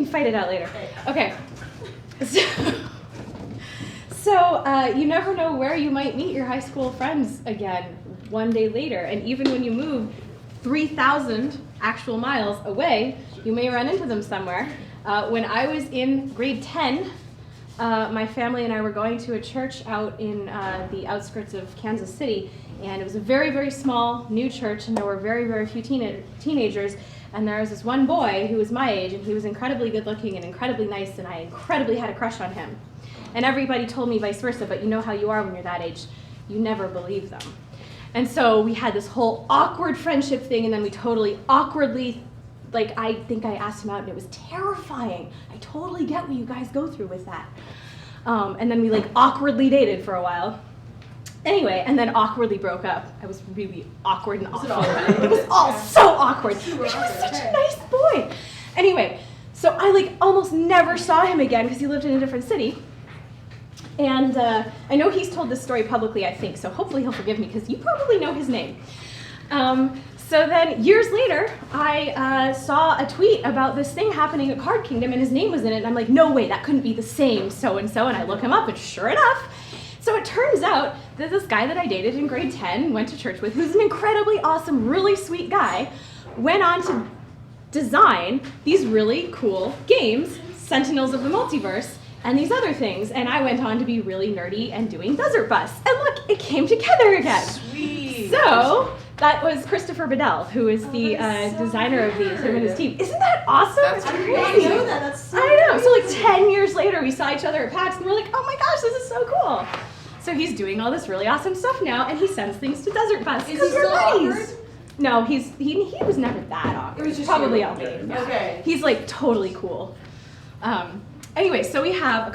fight it out later. Okay. So you never know where you might meet your high school friends again one day later. And even when you move 3,000 actual miles away, you may run into them somewhere. When I was in grade 10, my family and I were going to a church out in the outskirts of Kansas City, and it was a very, very small new church, and there were very, very few teenagers, and there was this one boy who was my age, and he was incredibly good looking and incredibly nice, and I incredibly had a crush on him. And everybody told me vice versa, but you know how you are when you're that age, you never believe them. And so we had this whole awkward friendship thing, and then we totally awkwardly, like, I think I asked him out, and it was terrifying. I totally get what you guys go through with that. And then we, like, awkwardly dated for a while. Anyway, and then awkwardly broke up. I was really awkward and awful. It was all so awkward. He was such a nice boy. Anyway, so I, like, almost never saw him again because he lived in a different city. And I know he's told this story publicly, I think, so hopefully he'll forgive me because you probably know his name. So then years later, I saw a tweet about this thing happening at Card Kingdom, and his name was in it, and I'm like, no way, that couldn't be the same so-and-so, and I look him up, and sure enough. So it turns out that this guy that I dated in grade 10, went to church with, who's an incredibly awesome, really sweet guy, went on to design these really cool games, Sentinels of the Multiverse, and these other things, and I went on to be really nerdy and doing Desert Bus. And look, it came together again. Sweet. So that was Christopher Bedell, who is the designer of these, him and his team. Isn't that awesome? That's crazy. I didn't know that. That's so I know. So like crazy. 10 years later, we saw each other at PAX, and we're like, oh my gosh, this is so cool. So he's doing all this really awesome stuff now, and he sends things to Desert Bus. Is he we're still buddies. awkward? No, he was never that awkward. It was just probably you. all me. Yeah. Okay. He's like totally cool. Anyway, so we have a